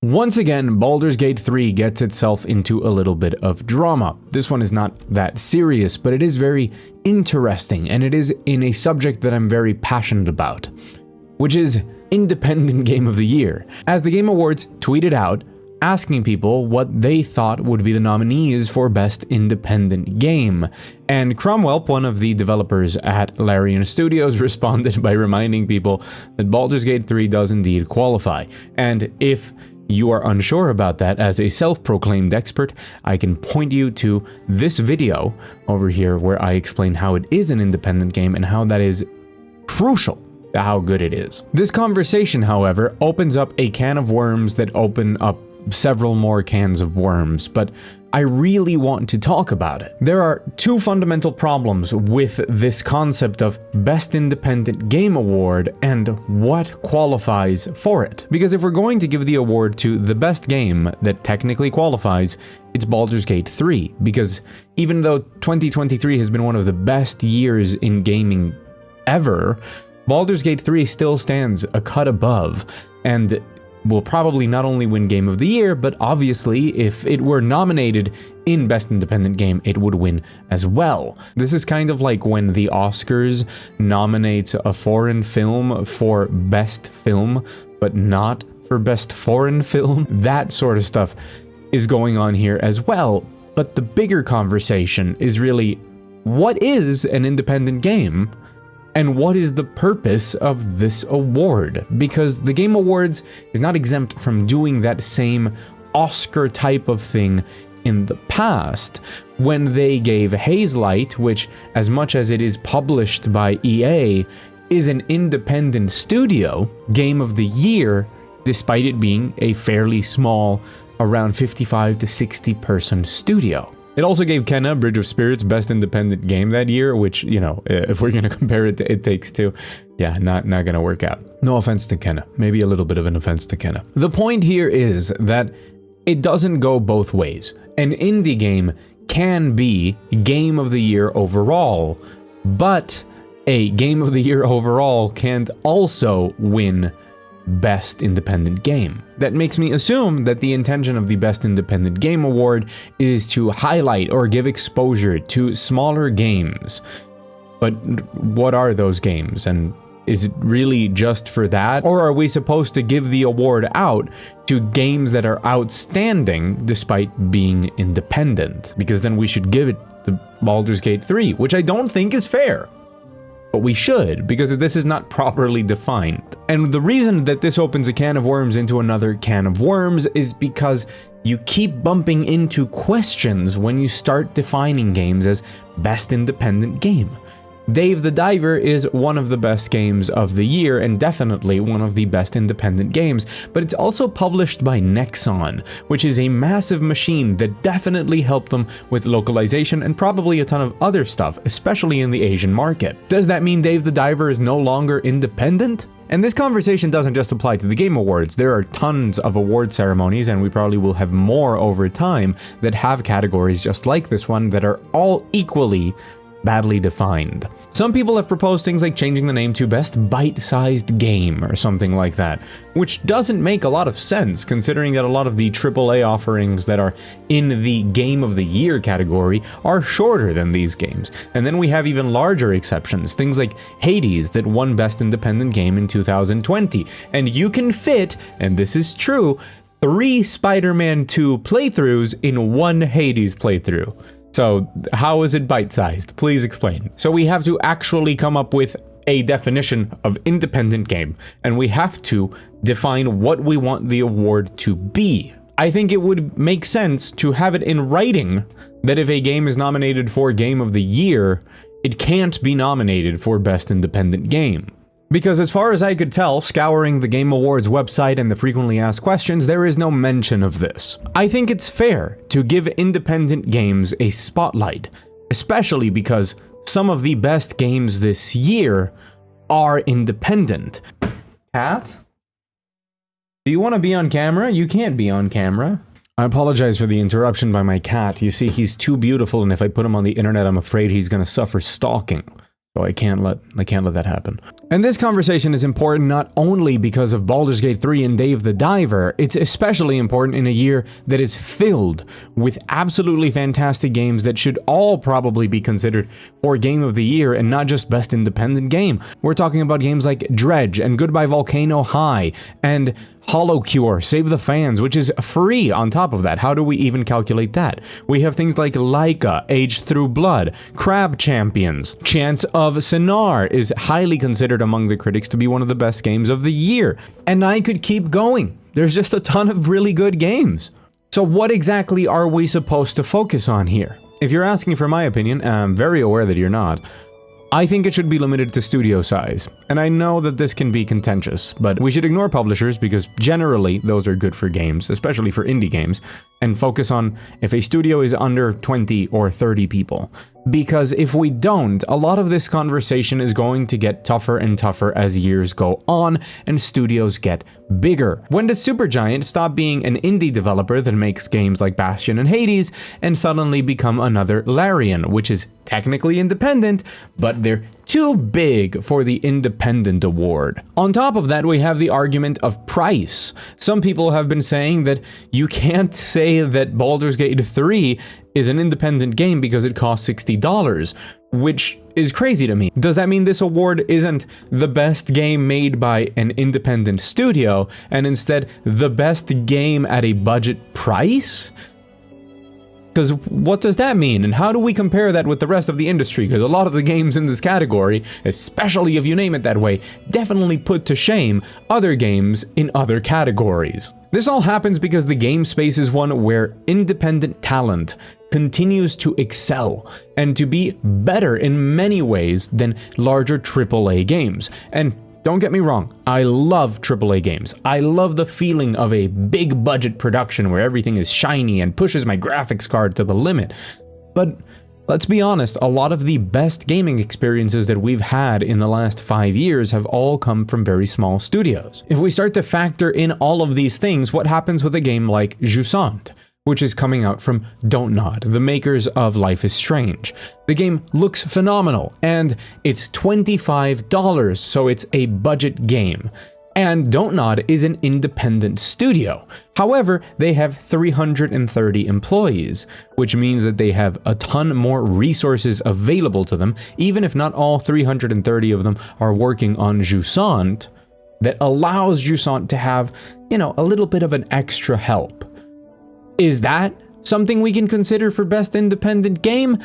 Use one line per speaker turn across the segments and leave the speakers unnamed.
Once again, Baldur's Gate 3 gets itself into a little bit of drama. This one is not that serious, but it is very interesting, and it is in a subject that I'm very passionate about, which is Independent Game of the Year. As the Game Awards tweeted out, asking people what they thought would be the nominees for Best Independent Game. And Cromwell, one of the developers at Larian Studios, responded by reminding people that Baldur's Gate 3 does indeed qualify. And if you are unsure about that as a self-proclaimed expert, I can point you to this video over here where I explain how it is an independent game and how that is crucial to how good it is. This conversation, however, opens up a can of worms that open up several more cans of worms, but I really want to talk about it. There are two fundamental problems with this concept of Best Independent Game Award and what qualifies for it. Because if we're going to give the award to the best game that technically qualifies, it's Baldur's Gate 3. Because even though 2023 has been one of the best years in gaming ever, Baldur's Gate 3 still stands a cut above, and will probably not only win Game of the Year, but obviously, if it were nominated in Best Independent Game, it would win as well. This is kind of like when the Oscars nominate a foreign film for Best Film, but not for Best Foreign Film. That sort of stuff is going on here as well. But the bigger conversation is really, what is an independent game? And what is the purpose of this award? Because the Game Awards is not exempt from doing that same Oscar type of thing in the past, when they gave Hazelight, which, as much as it is published by EA, is an independent studio, Game of the Year, despite it being a fairly small, around 55 to 60 person studio. It also gave Kenna Bridge of Spirits Best Independent Game that year, which, you know, if we're gonna compare it to It Takes Two, yeah, not gonna work out. No offense to Kenna, maybe a little bit of an offense to Kenna. The point here is that it doesn't go both ways. An indie game can be Game of the Year overall, but a Game of the Year overall can't also win Best Independent Game. That makes me assume that the intention of the Best Independent Game Award is to highlight or give exposure to smaller games. But what are those games, and is it really just for that? Or are we supposed to give the award out to games that are outstanding despite being independent? Because then we should give it to Baldur's Gate 3, which I don't think is fair. But we should, because this is not properly defined. And the reason that this opens a can of worms into another can of worms is because you keep bumping into questions when you start defining games as Best Independent Game. Dave the Diver is one of the best games of the year and definitely one of the best independent games, but it's also published by Nexon, which is a massive machine that definitely helped them with localization and probably a ton of other stuff, especially in the Asian market. Does that mean Dave the Diver is no longer independent? And this conversation doesn't just apply to the Game Awards. There are tons of award ceremonies, and we probably will have more over time, that have categories just like this one that are all equally badly defined. Some people have proposed things like changing the name to Best Bite-Sized Game or something like that, which doesn't make a lot of sense considering that a lot of the AAA offerings that are in the Game of the Year category are shorter than these games. And then we have even larger exceptions, things like Hades that won Best Independent Game in 2020. And you can fit, and this is true, 3 Spider-Man 2 playthroughs in one Hades playthrough. So how is it bite-sized? Please explain. So we have to actually come up with a definition of independent game, and we have to define what we want the award to be. I think it would make sense to have it in writing that if a game is nominated for Game of the Year, it can't be nominated for Best Independent Game. Because as far as I could tell, scouring the Game Awards website and the frequently asked questions, there is no mention of this. I think it's fair to give independent games a spotlight, especially because some of the best games this year are independent. Cat? Do you want to be on camera? You can't be on camera. I apologize for the interruption by my cat. You see, he's too beautiful, and if I put him on the internet, I'm afraid he's going to suffer stalking. So I can't let that happen. And this conversation is important not only because of Baldur's Gate 3 and Dave the Diver, it's especially important in a year that is filled with absolutely fantastic games that should all probably be considered for Game of the Year and not just Best Independent Game. We're talking about games like Dredge and Goodbye Volcano High and Hollow Cure, Save the Fans, which is free on top of that. How do we even calculate that? We have things like Laika, Age Through Blood, Crab Champions. Chance of Sinar is highly considered among the critics to be one of the best games of the year. And I could keep going. There's just a ton of really good games. So what exactly are we supposed to focus on here? If you're asking for my opinion, and I'm very aware that you're not, I think it should be limited to studio size, and I know that this can be contentious, but we should ignore publishers because generally those are good for games, especially for indie games, and focus on if a studio is under 20 or 30 people. Because if we don't, a lot of this conversation is going to get tougher and tougher as years go on and studios get bigger. When does Supergiant stop being an indie developer that makes games like Bastion and Hades and suddenly become another Larian, which is technically independent, but they're too big for the independent award? On top of that, we have the argument of price. Some people have been saying that you can't say that Baldur's Gate 3 is an independent game because it costs $60, which is crazy to me. Does that mean this award isn't the best game made by an independent studio and instead the best game at a budget price? Because what does that mean, and how do we compare that with the rest of the industry? Because a lot of the games in this category, especially if you name it that way, definitely put to shame other games in other categories. This all happens because the game space is one where independent talent continues to excel and to be better in many ways than larger AAA games. And don't get me wrong, I love AAA games. I love the feeling of a big budget production where everything is shiny and pushes my graphics card to the limit. But let's be honest, a lot of the best gaming experiences that we've had in the last 5 years have all come from very small studios. If we start to factor in all of these things, what happens with a game like Jusant, which is coming out from Don't Nod, the makers of Life is Strange? The game looks phenomenal, and it's $25, so it's a budget game. And Don't Nod is an independent studio. However, they have 330 employees, which means that they have a ton more resources available to them, even if not all 330 of them are working on Jusant, that allows Jusant to have, a little bit of an extra help. Is that something we can consider for best independent game?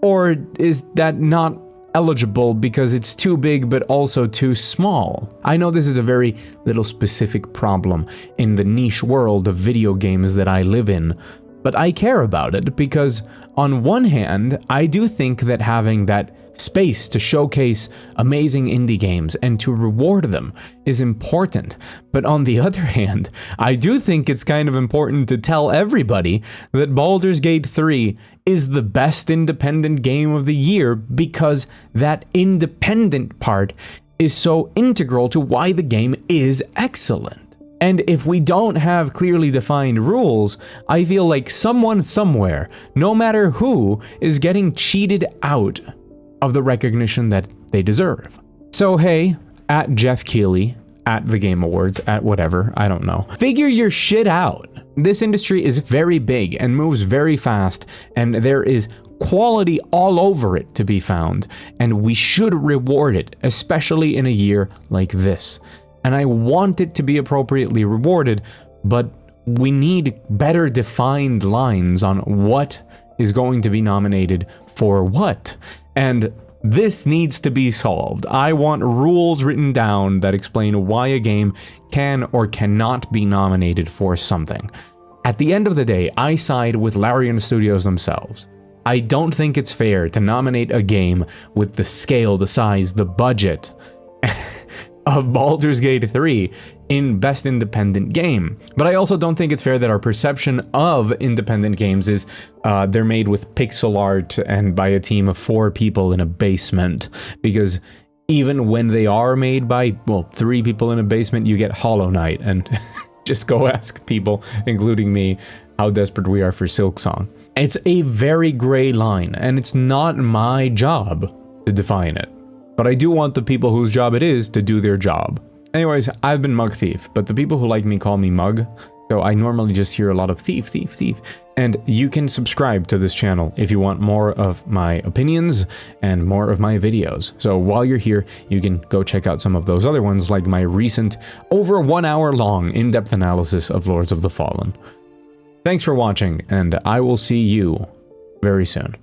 Or is that not eligible because it's too big but also too small? I know this is a very little specific problem in the niche world of video games that I live in, but I care about it because on one hand, I do think that having that space to showcase amazing indie games and to reward them is important. But on the other hand, I do think it's kind of important to tell everybody that Baldur's Gate 3 is the best independent game of the year because that independent part is so integral to why the game is excellent. And if we don't have clearly defined rules, I feel like someone somewhere, no matter who, is getting cheated out of the recognition that they deserve. So hey, at Jeff Keighley, at the Game Awards, at whatever, I don't know, figure your shit out. This industry is very big and moves very fast, and there is quality all over it to be found, and we should reward it, especially in a year like this. And I want it to be appropriately rewarded, but we need better defined lines on what is going to be nominated for what. And this needs to be solved. I want rules written down that explain why a game can or cannot be nominated for something. At the end of the day, I side with Larian Studios themselves. I don't think it's fair to nominate a game with the scale, the size, the budget of Baldur's Gate 3 in Best Independent Game. But I also don't think it's fair that our perception of independent games is they're made with pixel art and by a team of 4 people in a basement. Because even when they are made by, 3 people in a basement, you get Hollow Knight. And just go ask people, including me, how desperate we are for Silksong. It's a very gray line, and it's not my job to define it. But I do want the people whose job it is to do their job. Anyways, I've been Mugthief, but the people who like me call me Mug, so I normally just hear a lot of thief, thief, thief. And you can subscribe to this channel if you want more of my opinions and more of my videos. So while you're here, you can go check out some of those other ones, like my recent, over 1 hour long, in-depth analysis of Lords of the Fallen. Thanks for watching, and I will see you very soon.